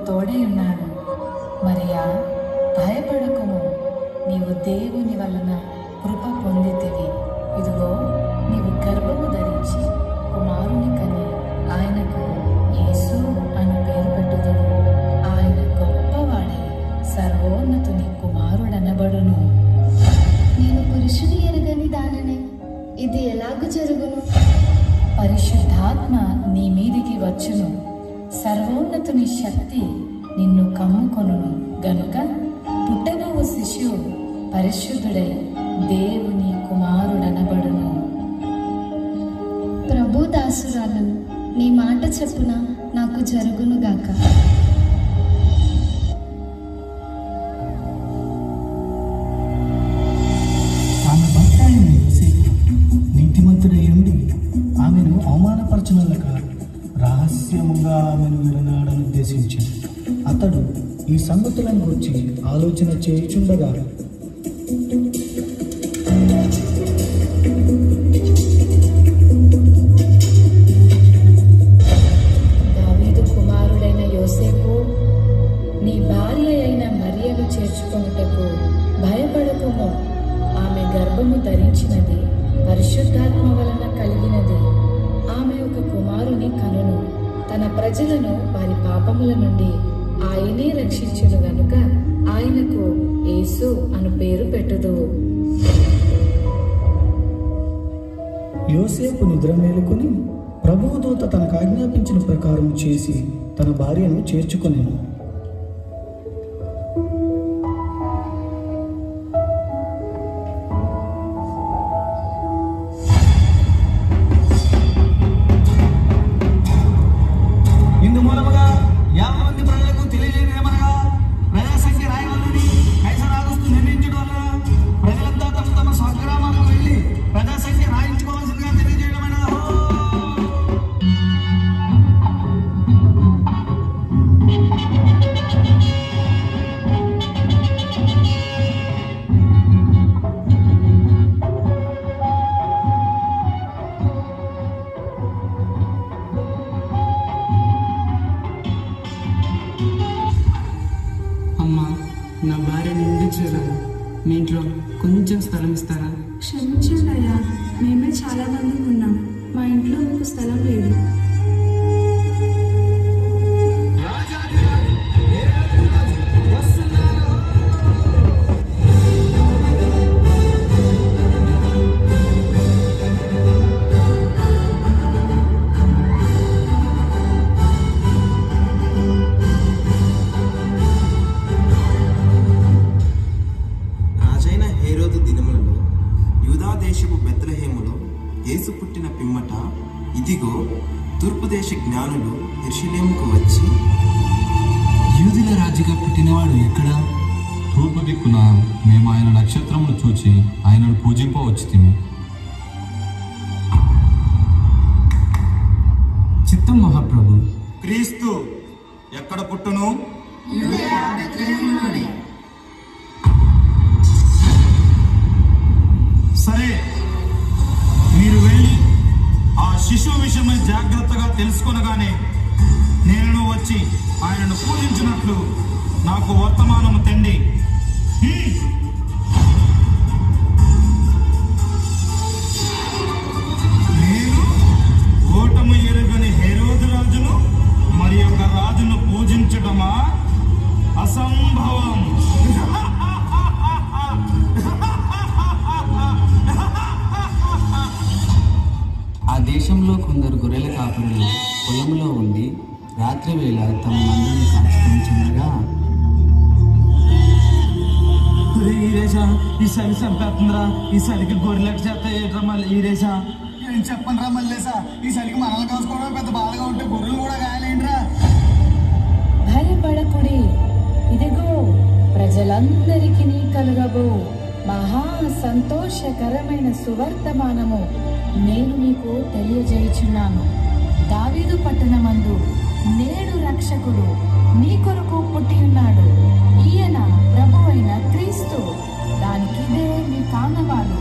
తోడై ఉన్నాడు. మరియా, భయపడకుము, నీవు దేవుని వలన కృప పొందితివి. ఇదిగో, నీవు గర్భము ధరించి కుమారుని కని ఆయనకు యేసు అని పేరు పెట్టుదువు. ఆయన గొప్పవాడై సర్వోన్నతుని కుమారుడనబడును. నేను పురుషుని ఎరుగని దాననే, ఇది ఎలాగూ జరుగును? పరిశుద్ధాత్మ నీ మీదికి వచ్చును, సర్వోన్నతుని శక్తి నిన్ను కమ్ముకొనును గనుక పుట్టబోవు శిశువు పరిశుద్ధుడై దేవుని కుమారుడనబడును. ప్రభు దాసురాలను, నీ మాట చెప్పున నాకు జరుగునుగాక. ఆమె భర్త అయిన యోసేపు నీతిమంతుడై ఉండి ఆమెను అవమానపరచనలక రహస్యముగా ఆమెను విడనాడని ఉద్దేశించి అతడు ఈ సంగతులను గురించి ఆలోచన చేయుచుండగా దావీదు కుమారుడైన యోసేపు, నీ భార్య అయిన మరియను చేర్చుకొనుటకు భయపడకుము. ఆమె గర్భము ధరించినది పరిశుద్ధాత్మ వలన కలిగినది. ఆమె ఒక కుమారుని కనును. తన ప్రజలను వారి పాపముల నుండి ఆయనే రక్షించును గనుక ఆయనకు యేసు అను పేరు పెట్టుదువు. యోసేపు నిద్ర మేలుకొని ప్రభువు దూత తనకు ఆజ్ఞాపించిన ప్రకారం చేసి తన భార్యను చేర్చుకొనెను. ఇందు మూలముగా 50 మంది ప్రజలకు తెలియజేయమనగా ప్రజాసంఖ్య రాయవలని కైసర్ ఆగస్తు నిర్ణయించడం వలన ప్రజలంతా తమ తమ స్వగ్రామాలకు వెళ్ళి ప్రజాసంఖ్య రాయించుకోవాల్సిందిగా తెలియజేయడమైన అమ్మా, నా భార్యను నిందించగలను. మీ ఇంట్లో కొంచెం స్థలం ఇస్తారా? క్షమించండి అయ్యా, మేమే చాలా మంది ఉన్నాం. మా ఇంట్లో మీకు స్థలం లేదు. రాజైన హేరోదు దినములలో యూదా దేశపు బెత్లెహేములో యేసు పుట్టిన పిమ్మట ఇదిగో తూర్పు దేశ జ్ఞానులు యెరూషలేముకు వచ్చి, యూదుల రాజుగా పుట్టినవాడు ఎక్కడా? తూర్పు దిక్కున మేము ఆయన నక్షత్రమును చూచి ఆయనను పూజింపవచ్చితిమి. చిత్తం మహాప్రభు. క్రీస్తు ఎక్కడ పుట్టును? సరే, మీరు వెళ్ళి ఆ శిశువు విషయమై జాగ్రత్తగా తెలుసుకొనగానే నేను వచ్చి ఆయనను పూజించినట్లు నాకు వర్తమానము తెండి. నేను ఓటమి ఎరుగని హేరోదు రాజును మరి ఒక రాజును పూజించడమా? అసంభవం. ఆ దేశంలో కొందరు గొర్రెల కాపరులు పొలంలో ఉండి రాత్రి వేళ తమ మందను కాచుకుంటుండగా, ఈ సరి చంపేస్తుందిరా, ఈ సరికి గొర్రెలకు చేత ఏట్రా మళ్ళీ ఈరేసా. ఏం చెప్పండి రా మళ్ళీసా, ఈ సరికి మనల్ని కాసుకోవడం పెద్ద బాధగా ఉంటే గొర్రెలు కూడా గాయాలేంట్రా. భయపడకుడి, ఇదిగో ప్రజలందరికీ కలుగబో మహా సంతోషకరమైన సువర్తమానము నేను మీకు తెలియజేయుచున్నాను. దావీదు పట్టణమందు నేడు రక్షకుడు మీ కొరకు పుట్టి ఉన్నాడు. ఈయన ప్రభువైన క్రీస్తు. దానికిదే మీ కానవాలు.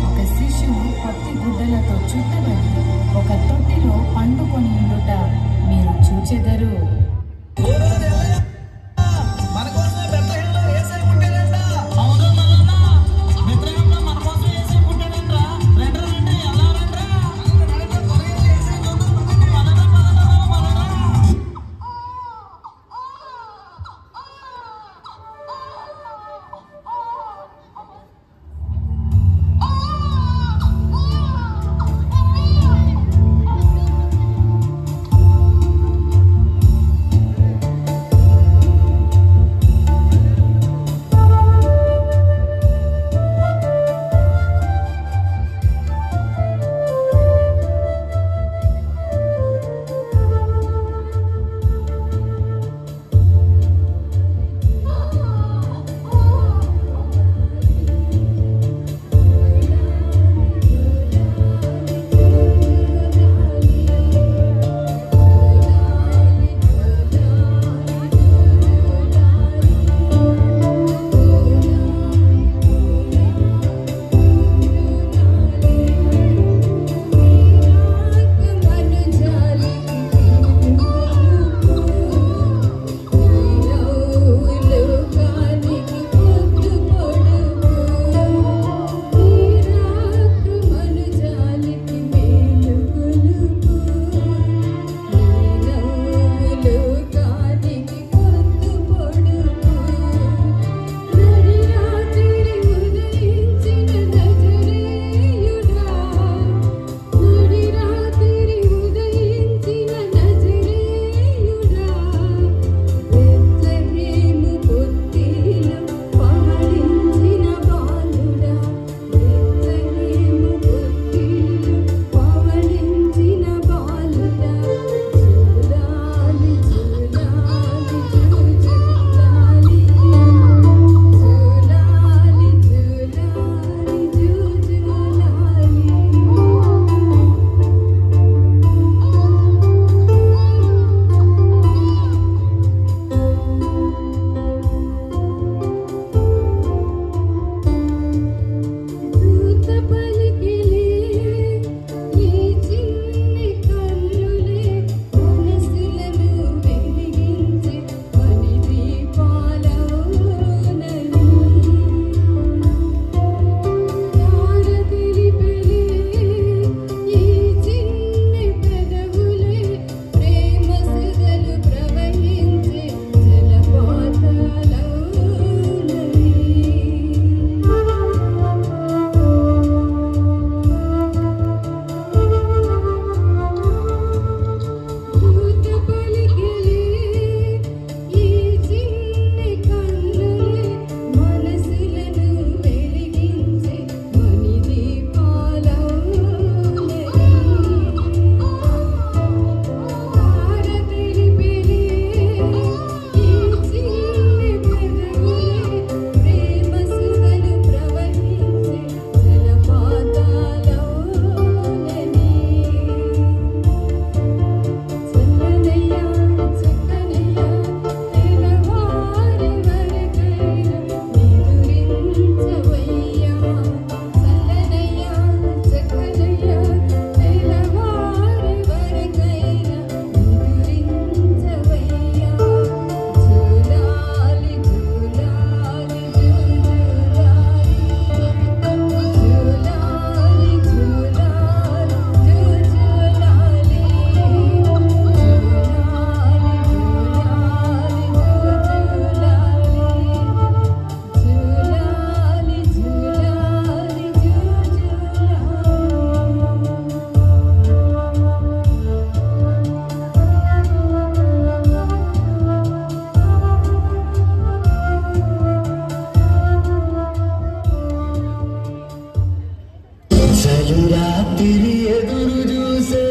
ఒక శిశువు కొత్త గుడ్డలతో చుట్టబడి ఒక తొట్టిలో పండుకొని ఉండుట మీరు చూచెదరు. చలి రాత్రి ఎదురు చూసే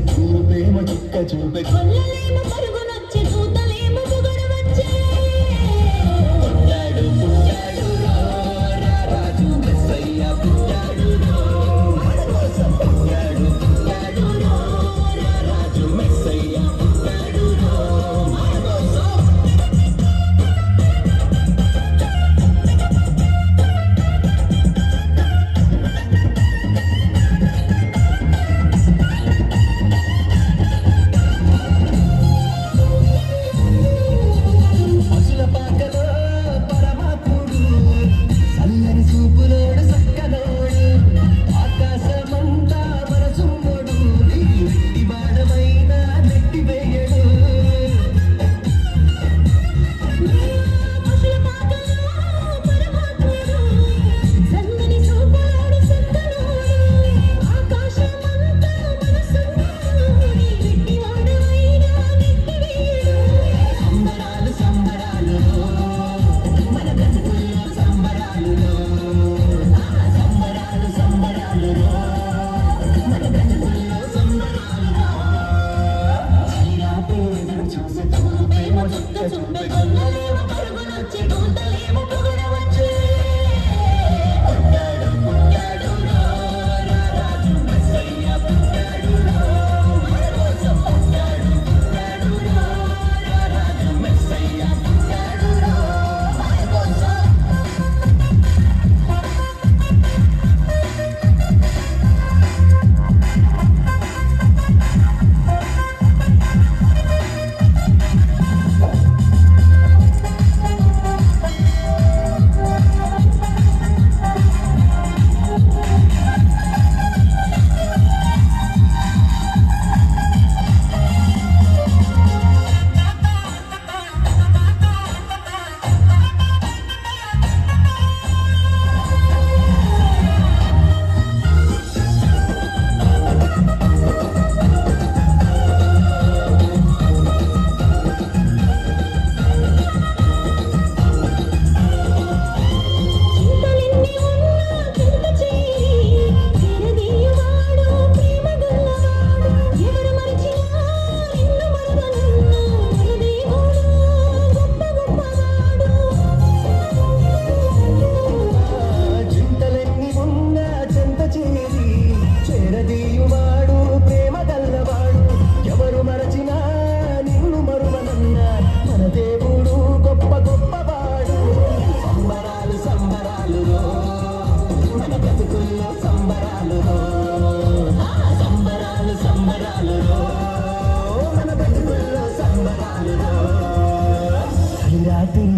తూర్పేమో చుక్క చూపే ఎదురు చూసే తూర్పేమో చుక్క చూపే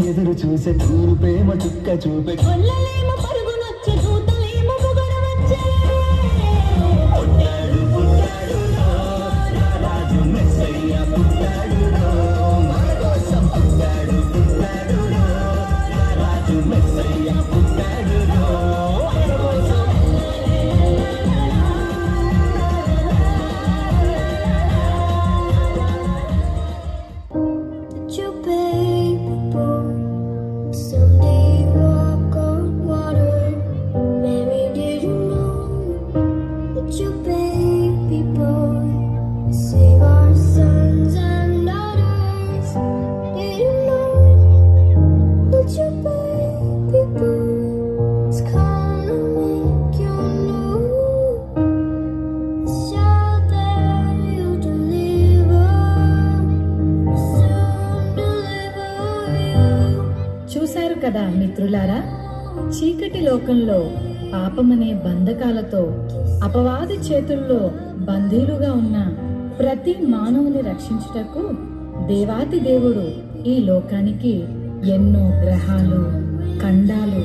ఎదురు చూసే తూర్పేమో చుక్క చూపే కదా మిత్రులారా, చీకటి లోకంలో పాపమనే బంధకాలతో అపవాది చేతుల్లో బందీలుగా ఉన్న ప్రతి మానవుని రక్షించుటకు దేవాతి దేవుడు ఈ లోకానికి ఎన్నో గ్రహాలు, ఖండాలు,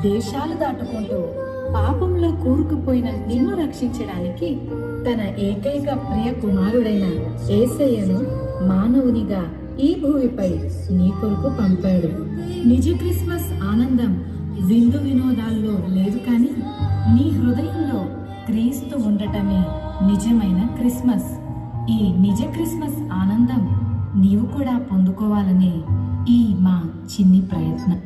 దేశాలు దాటుకుంటూ పాపంలో కూరుకుపోయిన నిన్ను రక్షించడానికి తన ఏకైక ప్రియ కుమారుడైన యేసయ్యను మానవునిగా ఈ భూమిపై నీ కొరకు పంపాడు. నిజ క్రిస్మస్ ఆనందం విందు వినోదాల్లో లేదు, కానీ నీ హృదయంలో క్రీస్తు ఉండటమే నిజమైన క్రిస్మస్. ఈ నిజ క్రిస్మస్ ఆనందం నీవు కూడా పొందుకోవాలనే ఈ మా చిన్ని ప్రయత్నం.